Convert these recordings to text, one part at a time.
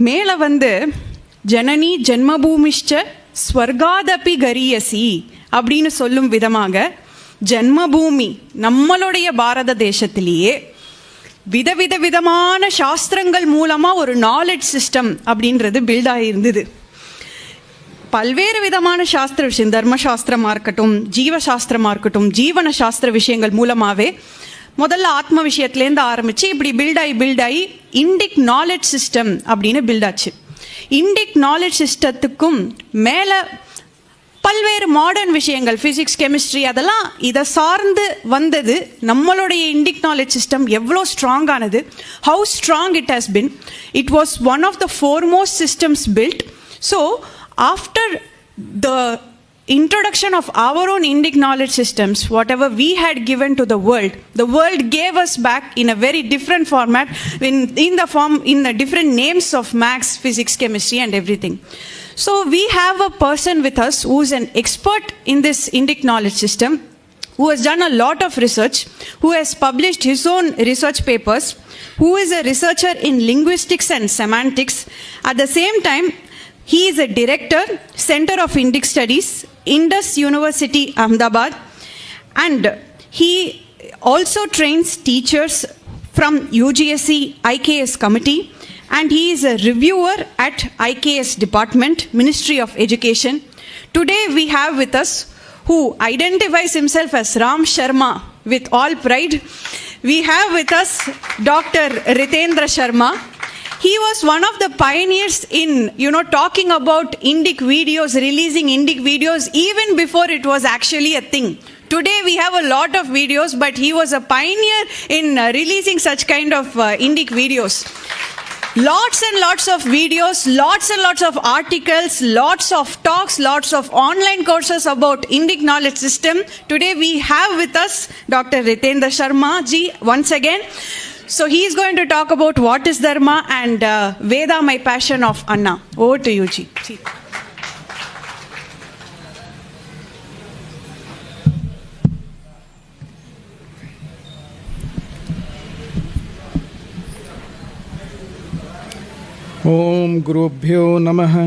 மேலே வந்து ஜனனி ஜென்மபூமிஷ்ட ஸ்வர்காதபி கரியசி அப்படின்னு சொல்லும் விதமாக ஜென்மபூமி நம்மளுடைய பாரத தேசத்திலேயே விதமான சாஸ்திரங்கள் மூலமாக ஒரு நாலேஜ் சிஸ்டம் அப்படின்றது பில்ட் ஆகியிருந்தது. பல்வேறு விதமான சாஸ்திர விஷயம், தர்மசாஸ்திரமாக இருக்கட்டும், ஜீவசாஸ்திரமாக இருக்கட்டும், ஜீவன சாஸ்திர விஷயங்கள் மூலமாகவே முதல்ல ஆத்ம விஷயத்துலேருந்து ஆரம்பித்து இப்படி பில்ட் ஆகி இண்டிக் நாலேஜ் சிஸ்டம் அப்படின்னு பில்ட் ஆச்சு. இண்டிக் நாலேஜ் சிஸ்டத்துக்கும் மேலே பல்வேறு மாடர்ன் விஷயங்கள், ஃபிசிக்ஸ், கெமிஸ்ட்ரி, அதெல்லாம் இதை சார்ந்து வந்தது. நம்மளுடைய இண்டிக் நாலேஜ் சிஸ்டம் எவ்வளோ ஸ்ட்ராங்கானது, how strong it has been. It was one of the foremost systems built. So after the introduction of our own Indic knowledge systems, whatever we had given to the world gave us back in a very different format, in the different names of maths, physics, chemistry and everything. So we have a person with us who is an expert in this Indic knowledge system, who has done a lot of research, who has published his own research papers, who is a researcher in linguistics and semantics. At the same time, he is a director, Center of Indic Studies, Indus University, Ahmedabad, and he also trains teachers from UGSC IKS committee, and he is a reviewer at IKS Department, Ministry of Education. Today we have with us, who identifies himself as Ram Sharma with all pride, we have with us Dr. Ritendra Sharma. He was one of the pioneers in, talking about Indic videos, releasing Indic videos even before it was actually a thing. Today we have a lot of videos, but he was a pioneer in releasing such kind of Indic videos. Lots and lots of videos, lots and lots of articles, lots of talks, lots of online courses about Indic knowledge system. Today we have with us Dr. Ritendra Sharma ji once again. So he is going to talk about what is Dharma and Veda, my passion of Anna. Over to you, Ji. Om Gurubhyo Namaha.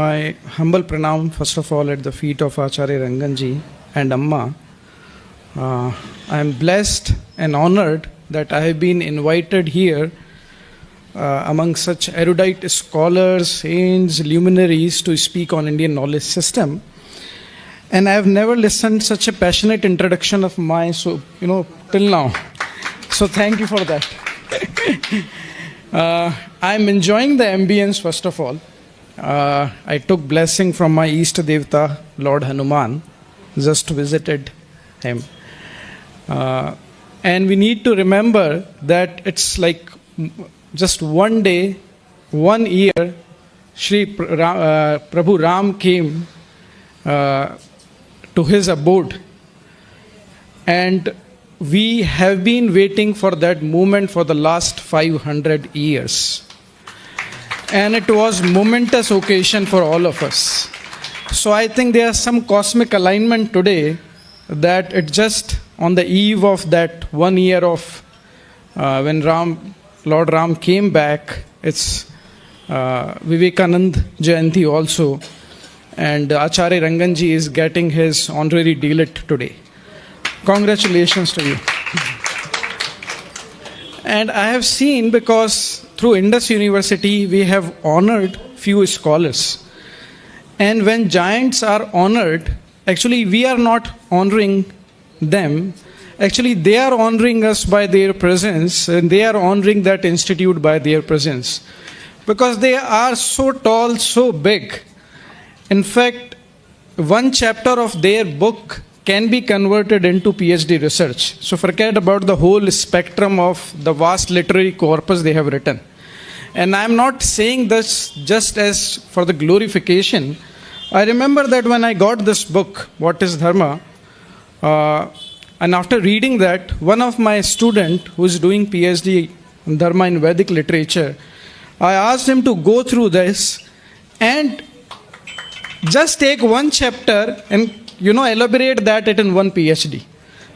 My humble pranam first of all at the feet of Acharya Ranganji and Amma. I am blessed and honored that I have been invited here among such erudite scholars, saints, luminaries to speak on Indian knowledge system. And I have never listened such a passionate introduction of mine, so till now. So thank you for that. I am enjoying the ambience first of all. I took blessing from my East Devta, Lord Hanuman, just visited him. And we need to remember that it's like just one day, 1 year, Shri Prabhu Ram came to his abode. And we have been waiting for that moment for the last 500 years. And it was momentous occasion for all of us. So I think there is some cosmic alignment today that it just on the eve of that 1 year of when Lord Ram came back, it's Vivekanand Jayanti also, and Acharya Ranganji is getting his honorary DLit today. Congratulations to you. And I have seen, because through Indus University we have honored few scholars, and when giants are honored, actually we are not honoring them. Actually they are honoring us by their presence, and they are honoring that institute by their presence, because they are so tall, so big. In fact, one chapter of their book can be converted into PhD research. So forget about the whole spectrum of the vast literary corpus they have written. And I am not saying this just as for the glorification. I remember that when I got this book, What is Dharma, and after reading that, one of my student who is doing PhD in Dharma in Vedic literature, I asked him to go through this and just take one chapter and elaborate that in one PhD.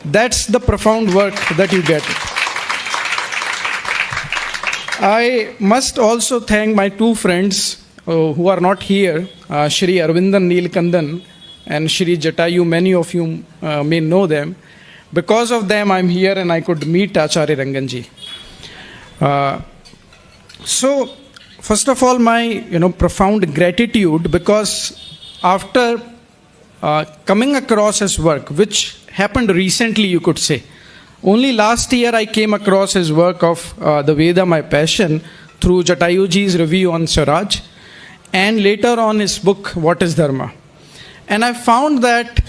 That's the profound work that you get. I must also thank my two friends who are not here, Shri Arvindan Neelkandan and Shri Jatayu. Many of you may know them. Because of them, I'm here and I could meet Acharya Ranganji. So, first of all, my profound gratitude, because after coming across his work, which happened recently, you could say. Only last year I came across his work of The Veda, My Passion, through Jatayuji's review on Swaraj, and later on his book, What is Dharma? And I found that,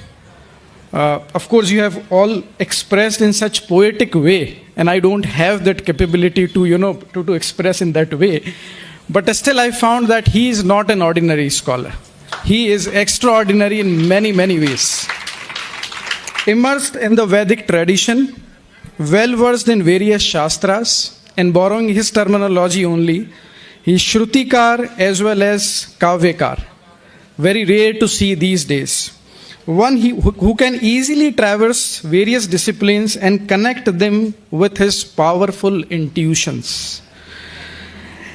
of course, you have all expressed in such poetic way, and I don't have that capability to express in that way. But still I found that he is not an ordinary scholar. He is extraordinary in many, many ways. Immersed in the Vedic tradition, well versed in various shastras, and borrowing his terminology only, he is Shrutikar as well as Kavyakar. Very rare to see these days. One who can easily traverse various disciplines and connect them with his powerful intuitions.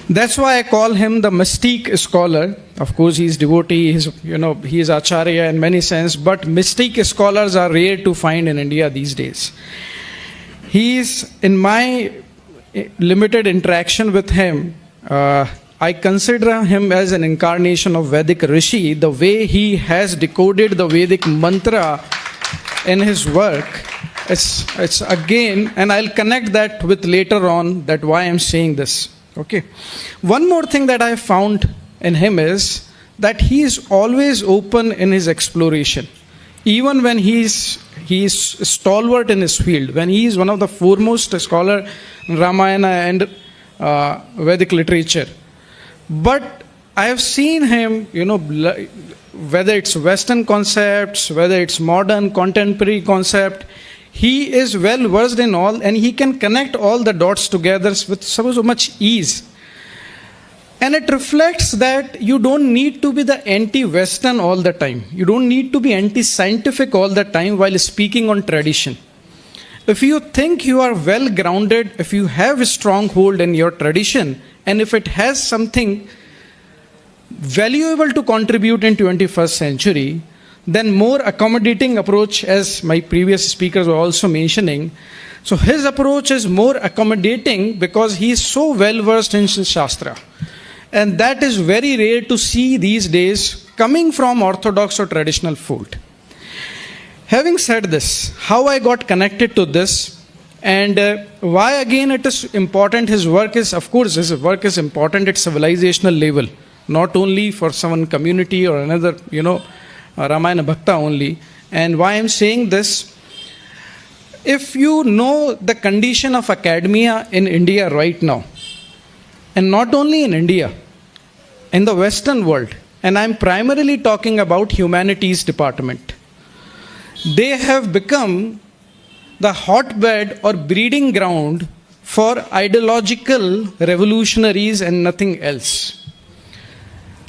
That's why I call him the mystique scholar. Of course, he is devotee, he is Acharya in many sense, but mystique scholars are rare to find in India these days. He is, in my limited interaction with him, I consider him as an incarnation of Vedic Rishi. The way he has decoded the Vedic mantra in his work, it's again, and I'll connect that with later on, that why I'm saying this. Okay. One more thing that I found in him is that he is always open in his exploration. Even when he is stalwart in his field, when he is one of the foremost scholar in Ramayana and Vedic literature. But I have seen him, whether it's Western concepts, whether it's modern, contemporary concept, he is well versed in all, and he can connect all the dots together with so much ease. And it reflects that you don't need to be the anti-Western all the time. You don't need to be anti-scientific all the time while speaking on tradition. If you think you are well grounded, if you have a strong hold in your tradition, and if it has something valuable to contribute in 21st century, then more accommodating approach, as my previous speakers were also mentioning. So his approach is more accommodating because he is so well versed in Shastra. And that is very rare to see these days coming from orthodox or traditional fold. Having said this, how I got connected to this and why again it is important, his work is, of course, his work is important at civilizational level, not only for some community or another, Ramayana Bhakta only. And why I'm saying this, if you know the condition of academia in India right now, and not only in India, in the Western world, and I'm primarily talking about humanities department, they have become the hotbed or breeding ground for ideological revolutionaries and nothing else.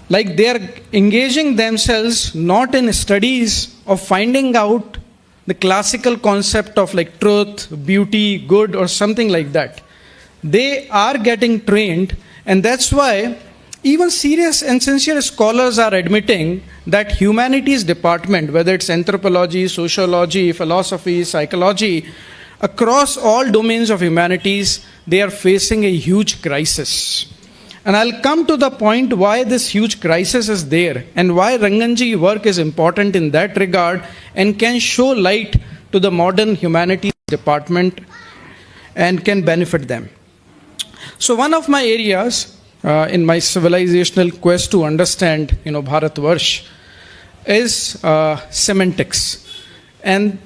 Like they are engaging themselves not in studies of finding out the classical concept of like truth, beauty, good, or something like that. They are getting trained, and that's why even serious and sincere scholars are admitting that humanities department, whether it's anthropology, sociology, philosophy, psychology, across all domains of humanities, they are facing a huge crisis. And I'll come to the point why this huge crisis is there and why Ranganji's work is important in that regard and can show light to the modern humanities department and can benefit them. So one of my areas in my civilizational quest to understand, Bharatvarsh is semantics, and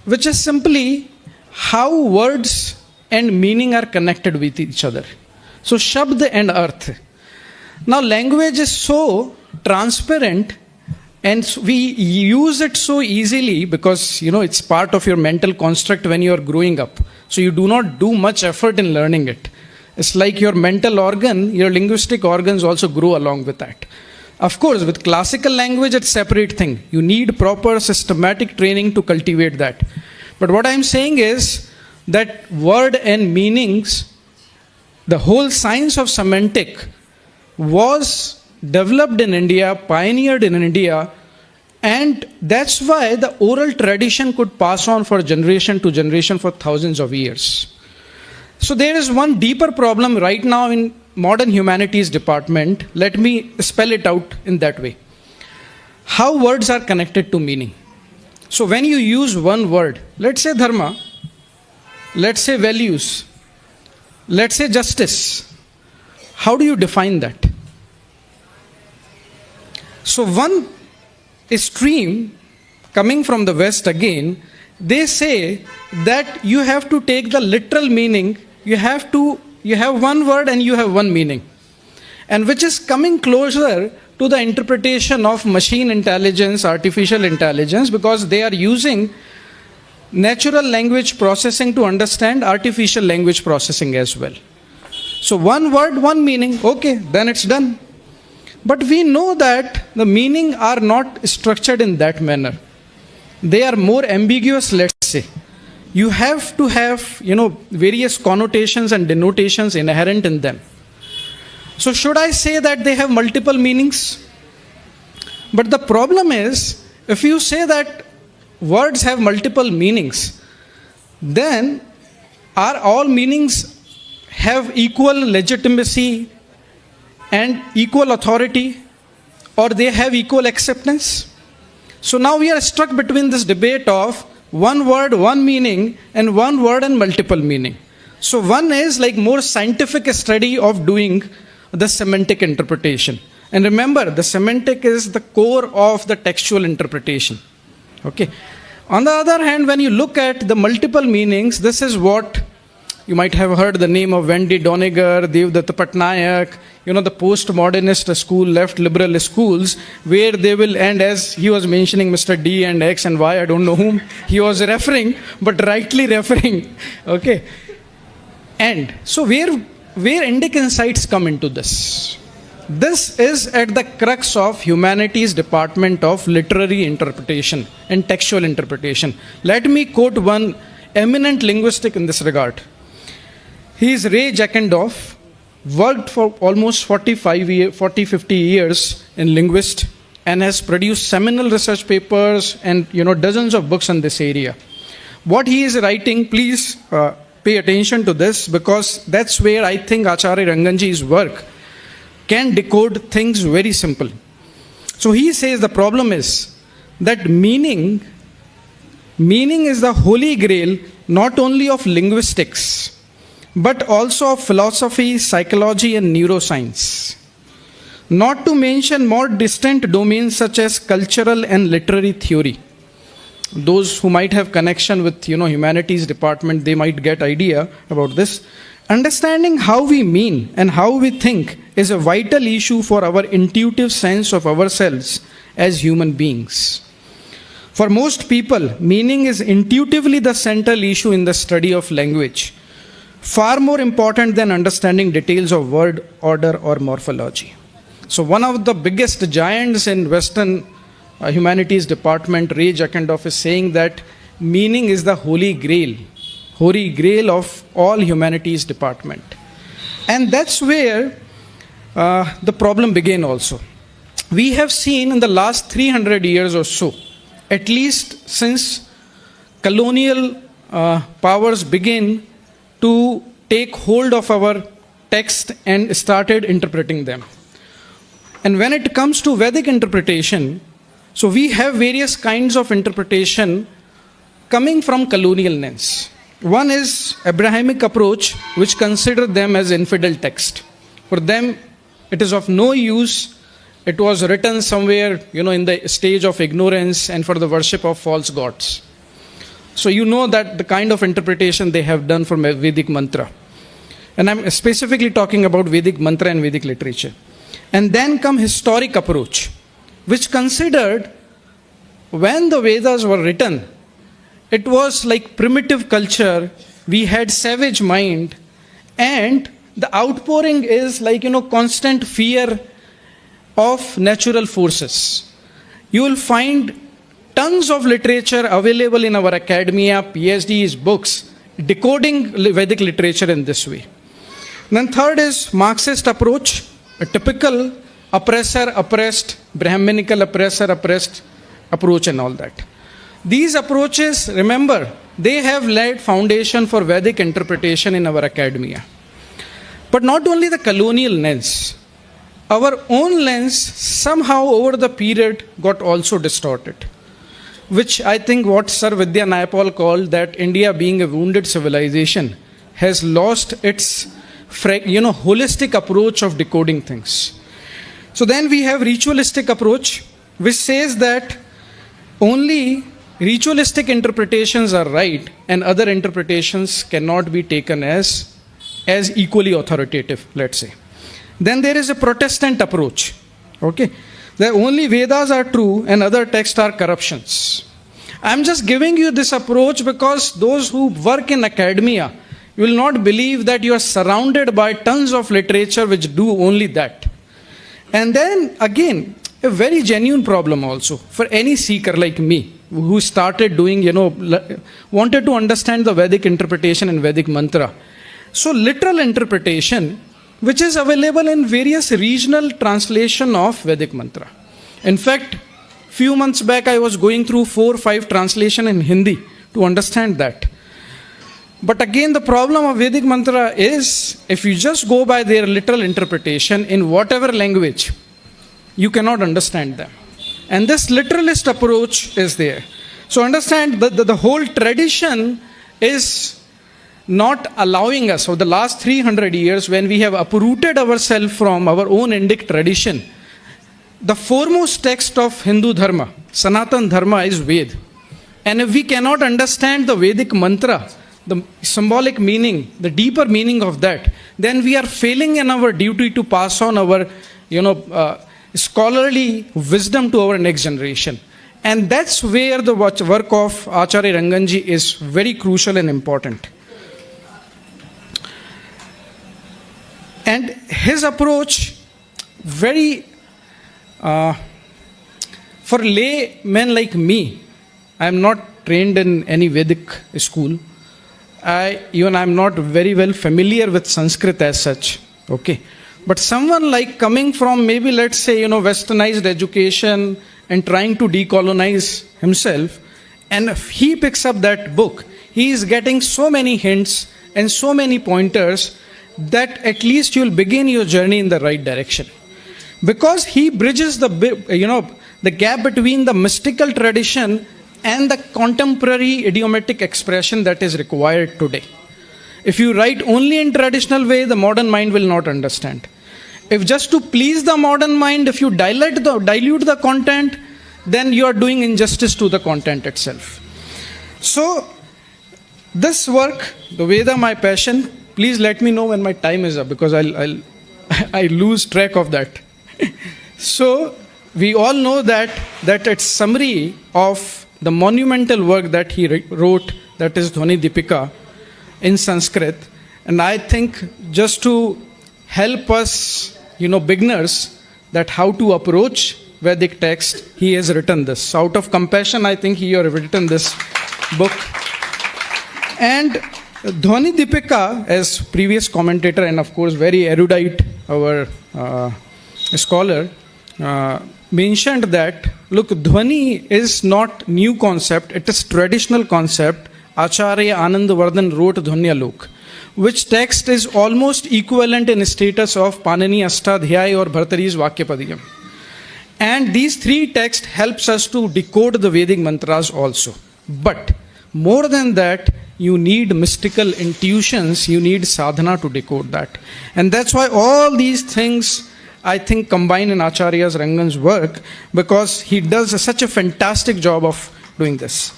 which is simply how words and meaning are connected with each other. So Shabd and Arth. Now language is so transparent and we use it so easily because it's part of your mental construct when you are growing up. So you do not do much effort in learning it. It's like your mental organ, your linguistic organs also grow along with that. Of course, with classical language, it's a separate thing. You need proper systematic training to cultivate that. But what I'm saying is that word and meanings The whole science of semantic was developed in India, pioneered in India, and that's why the oral tradition could pass on for generation to generation for thousands of years. So there is one deeper problem right now in modern humanities department. Let me spell it out in that way. How words are connected to meaning. So when you use one word, let's say dharma, let's say values, let's say justice, how do you define that? So one stream coming from the West again, they say that you have to take the literal meaning, you have one word and you have one meaning. And which is coming closer to the interpretation of machine intelligence, artificial intelligence, because they are using natural language processing to understand artificial language processing as well. So one word, one meaning, okay, then it's done. But we know that the meaning are not structured in that manner. They are more ambiguous, let's say. You have to have, various connotations and denotations inherent in them. So should I say that they have multiple meanings? But the problem is, if you say that words have multiple meanings, then are all meanings have equal legitimacy and equal authority, or they have equal acceptance? So now we are stuck between this debate of one word, one meaning, and one word and multiple meaning. So one is like more scientific study of doing the semantic interpretation. And remember, the semantic is the core of the textual interpretation. Okay. On the other hand, when you look at the multiple meanings, this is what you might have heard the name of Wendy Doniger, Devdutt Patnaik, the postmodernist school, left liberal schools, where they will end, as he was mentioning Mr. D and X and Y, I don't know whom he was referring, but rightly referring. Okay. And so where Indic insights come into this? This is at the crux of humanities department of literary interpretation and textual interpretation. Let me quote one eminent linguistic in this regard. He is Ray Jackendorf, worked for almost 50 years in linguist, and has produced seminal research papers and dozens of books in this area. What he is writing, please pay attention to this, because that's where I think Acharya Ranganji's work can decode things very simple. So he says the problem is that meaning is the holy grail not only of linguistics, but also of philosophy, psychology, and neuroscience. Not to mention more distant domains such as cultural and literary theory. Those who might have connection with humanities department, they might get idea about this. Understanding how we mean and how we think is a vital issue for our intuitive sense of ourselves as human beings. For most people, meaning is intuitively the central issue in the study of language, far more important than understanding details of word order or morphology. So one of the biggest giants in Western humanities department, Ray Jackendorf, is saying that meaning is the holy grail of all humanities department. And that's where the problem began also. We have seen in the last 300 years or so, at least since colonial powers began to take hold of our text and started interpreting them. And when it comes to Vedic interpretation, so we have various kinds of interpretation coming from colonial lens. One is Abrahamic approach, which consider them as infidel text. For them, it is of no use. It was written somewhere, in the stage of ignorance and for the worship of false gods. So that the kind of interpretation they have done from Vedic mantra. And I'm specifically talking about Vedic mantra and Vedic literature. And then come historic approach, which considered when the Vedas were written, it was like primitive culture, we had savage mind, and the outpouring is like, constant fear of natural forces. You will find tons of literature available in our academia, PhDs, books, decoding Vedic literature in this way. Then third is Marxist approach, a typical oppressor, oppressed, Brahminical oppressor, oppressed approach and all that. These approaches, remember, they have laid foundation for Vedic interpretation in our academia. But not only the colonial lens, our own lens somehow over the period got also distorted, which I think what Sir Vidya Naipaul called that India being a wounded civilization has lost its holistic approach of decoding things. So then we have ritualistic approach, which says that only ritualistic interpretations are right and other interpretations cannot be taken as equally authoritative, let's say. Then there is a Protestant approach, okay, that only Vedas are true and other texts are corruptions. I'm just giving you this approach because those who work in academia will not believe that you are surrounded by tons of literature which do only that. And then again, a very genuine problem also for any seeker like me who started doing, wanted to understand the Vedic interpretation and Vedic mantra. So literal interpretation, which is available in various regional translation of Vedic mantra. In fact, few months back I was going through 4 or 5 translation in Hindi to understand that. But again, the problem of Vedic mantra is if you just go by their literal interpretation in whatever language, you cannot understand them. And this literalist approach is there. So understand that the whole tradition is not allowing us, for the last 300 years, when we have uprooted ourselves from our own Indic tradition, the foremost text of Hindu Dharma, Sanatan Dharma, is Ved. And if we cannot understand the Vedic mantra, the symbolic meaning, the deeper meaning of that, then we are failing in our duty to pass on our, scholarly wisdom to our next generation. And that's where the work of Acharya Ranganji is very crucial and important. And his approach, very, for laymen like me, I am not trained in any Vedic school. I'm not very well familiar with Sanskrit as such. Okay. But someone like coming from maybe, let's say, westernized education and trying to decolonize himself, and if he picks up that book, he is getting so many hints and so many pointers that at least you'll begin your journey in the right direction. Because he bridges the gap between the mystical tradition and the contemporary idiomatic expression that is required today. If you write only in traditional way, the modern mind will not understand. If just to please the modern mind, if you dilute the content, then you are doing injustice to the content itself. So, this work, the Veda, my passion, please let me know when my time is up because I lose track of that. So, we all know that it's summary of the monumental work that he wrote, that is Dhwani Deepika, in Sanskrit. And I think just to help us, beginners, that how to approach Vedic text, he has written this. So out of compassion, I think he has written this book. And Dhwani Deepika, as previous commentator and of course very erudite, our scholar, mentioned that, look, Dhwani is not new concept, it is traditional concept. Acharya Anandavardhan wrote Dhwanyalok, which text is almost equivalent in status of Panini Ashtadhyay or Bhartari's Vakyapadiyam. And these 3 texts helps us to decode the Vedic mantras also. But more than that, you need mystical intuitions, you need sadhana to decode that. And that's why all these things, I think, combine in Acharya Rangan's work, because he does such a fantastic job of doing this.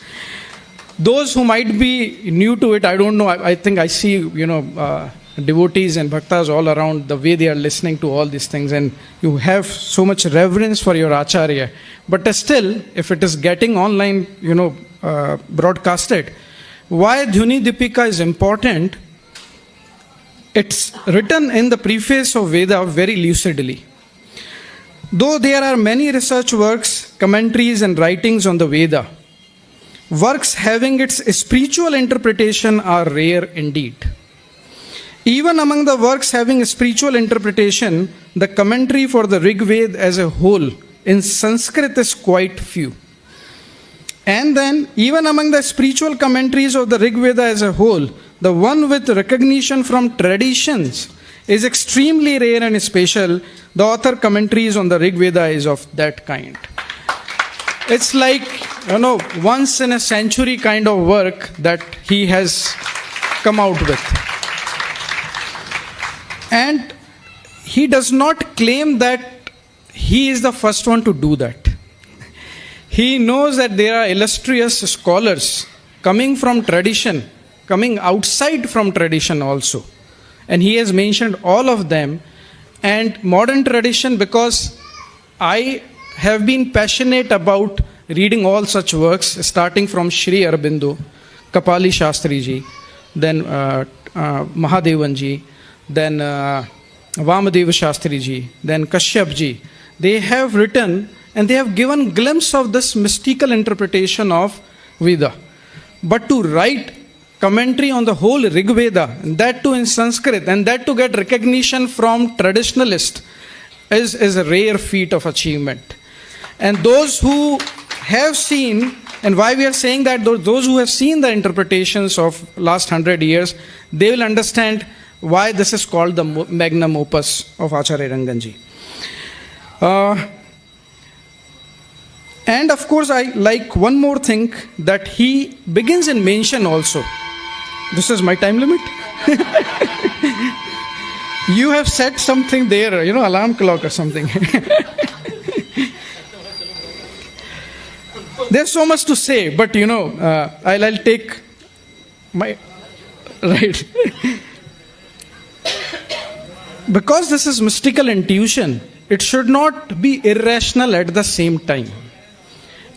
Those who might be new to it, I don't know, I think I see, devotees and bhaktas all around, the way they are listening to all these things, and you have so much reverence for your Acharya. But still, if it is getting online, broadcasted, why Dhwani Deepika is important, it's written in the preface of Veda very lucidly. Though there are many research works, commentaries and writings on the Veda, works having its spiritual interpretation are rare indeed. Even among the works having a spiritual interpretation, the commentary for the Rig Veda as a whole in Sanskrit is quite few. And then, even among the spiritual commentaries of the Rig Veda as a whole, the one with recognition from traditions is extremely rare and special. The author commentaries on the Rig Veda is of that kind. It's like, once in a century kind of work that he has come out with. And he does not claim that he is the first one to do that. He knows that there are illustrious scholars coming from tradition, coming outside from tradition also. And he has mentioned all of them. And modern tradition, because I have been passionate about reading all such works, starting from Sri Aurobindo, Kapali Shastri ji, then Mahadevan ji, then Vamadeva Shastri ji, then Kashyap ji. They have written and they have given glimpse of this mystical interpretation of Veda. But to write commentary on the whole Rig Veda, and that too in Sanskrit, and that to get recognition from traditionalists, is a rare feat of achievement. And those who have seen, and why we are saying that, those who have seen the interpretations of last 100 years, they will understand why this is called the magnum opus of Acharya Ranganji. And of course, I like one more thing that he begins in mention also. This is my time limit. You have set something there, alarm clock or something. There's so much to say, but I'll take my right. Because this is mystical intuition, it should not be irrational at the same time.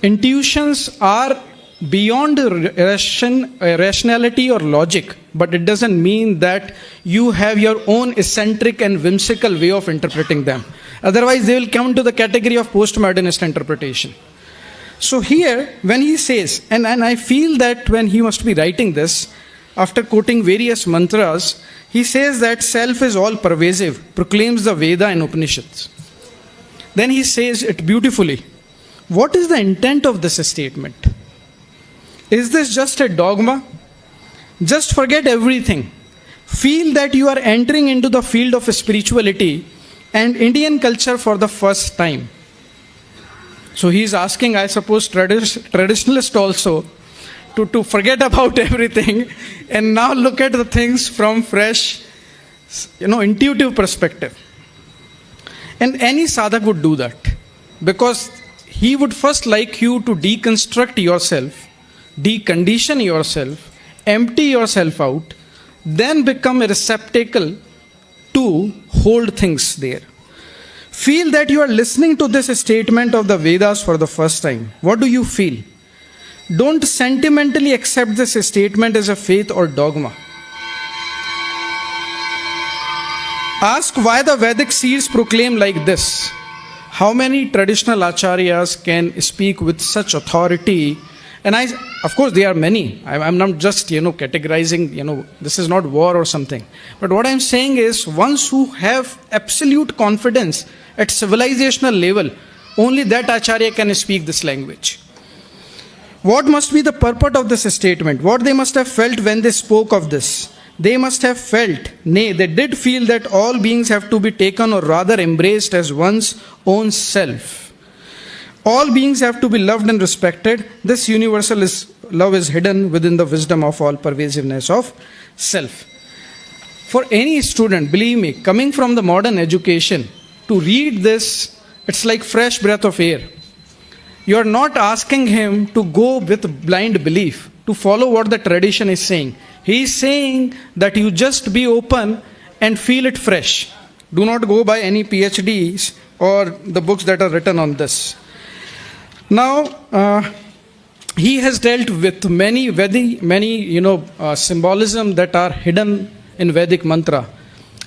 Intuitions are beyond rationality or logic, but it doesn't mean that you have your own eccentric and whimsical way of interpreting them. Otherwise, they will come to the category of postmodernist interpretation. So here, when he says, and I feel that when he must be writing this, after quoting various mantras, he says that self is all pervasive, proclaims the Veda and Upanishads. Then he says it beautifully. What is the intent of this statement? Is this just a dogma? Just forget everything. Feel that you are entering into the field of spirituality and Indian culture for the first time. So he is asking, I suppose, traditionalists also to forget about everything and now look at the things from fresh, intuitive perspective. And any sadhak would do that, because he would first like you to deconstruct yourself, decondition yourself, empty yourself out, then become a receptacle to hold things there. Feel that you are listening to this statement of the Vedas for the first time. What do you feel? Don't sentimentally accept this statement as a faith or dogma. Ask why the Vedic seers proclaim like this. How many traditional acharyas can speak with such authority? And of course, there are many. I'm not just, categorizing, this is not war or something. But what I'm saying is, ones who have absolute confidence at civilizational level, only that acharya can speak this language. What must be the purport of this statement? What they must have felt when they spoke of this? They must have felt, nay, they did feel that all beings have to be taken or rather embraced as one's own self. All beings have to be loved and respected. This universal love is hidden within the wisdom of all pervasiveness of self. For any student, believe me, coming from the modern education, to read this, it's like fresh breath of air. You are not asking him to go with blind belief, to follow what the tradition is saying. He is saying that you just be open and feel it fresh. Do not go by any PhDs or the books that are written on this. Now, he has dealt with many symbolism that are hidden in Vedic mantra.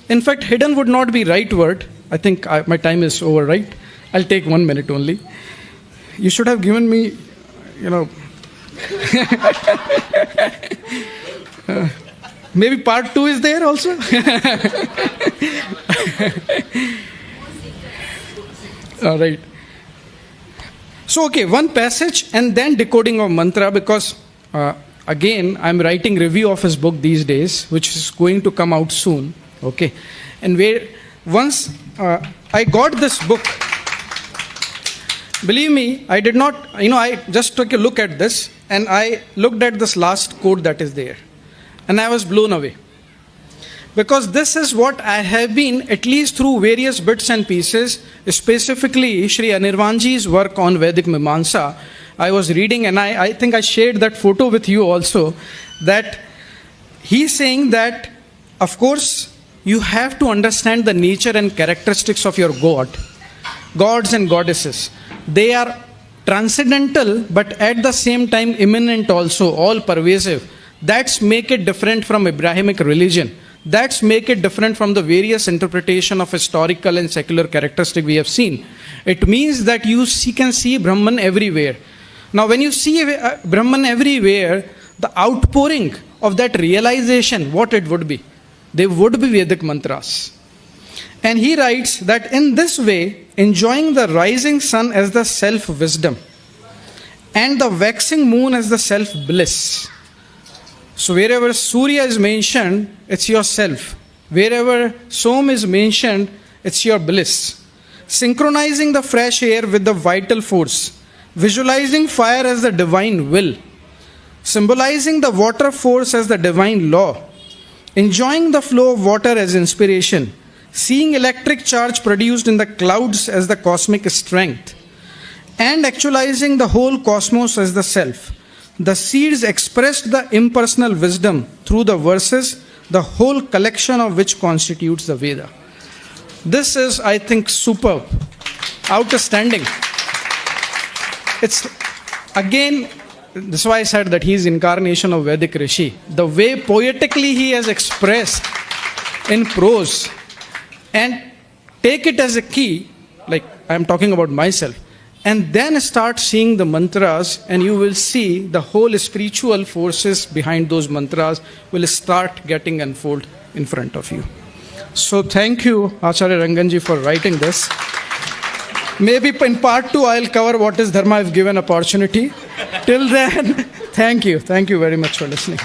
In fact, hidden would not be right word. I think my time is over, right? I'll take 1 minute only. You should have given me, Maybe part 2 is there also. All right. So, okay, one passage and then decoding of mantra, because again, I'm writing review of his book these days, which is going to come out soon. Okay. And where once I got this book, believe me, I did not, I just took a look at this and I looked at this last quote that is there. And I was blown away. Because this is what I have been, at least through various bits and pieces, specifically Sri Anirvanji's work on Vedic Mimamsa, I was reading, and I think I shared that photo with you also, that he's saying that, of course, you have to understand the nature and characteristics of your gods and goddesses. They are transcendental, but at the same time immanent also, all pervasive. That's make it different from Abrahamic religion. That's make it different from the various interpretation of historical and secular characteristic we have seen. It means that you can see Brahman everywhere. Now, when you see Brahman everywhere, the outpouring of that realization, what it would be? They would be Vedic mantras. And he writes that in this way, enjoying the rising sun as the self-wisdom and the waxing moon as the self-bliss. So wherever Surya is mentioned, it's yourself. Wherever Som is mentioned, it's your bliss. Synchronizing the fresh air with the vital force. Visualizing fire as the divine will. Symbolizing the water force as the divine law. Enjoying the flow of water as inspiration. Seeing electric charge produced in the clouds as the cosmic strength. And actualizing the whole cosmos as the self. The seeds expressed the impersonal wisdom through the verses, the whole collection of which constitutes the Veda. This is, I think, superb, outstanding. It's, again, that's why I said that he is incarnation of Vedic Rishi. The way poetically he has expressed in prose, and take it as a key, like I'm talking about myself, and then start seeing the mantras, and you will see the whole spiritual forces behind those mantras will start getting unfold in front of you. So thank you, Acharya Ranganji, for writing this. Maybe in part 2 I'll cover what is Dharma if given opportunity. Till then, thank you. Thank you very much for listening.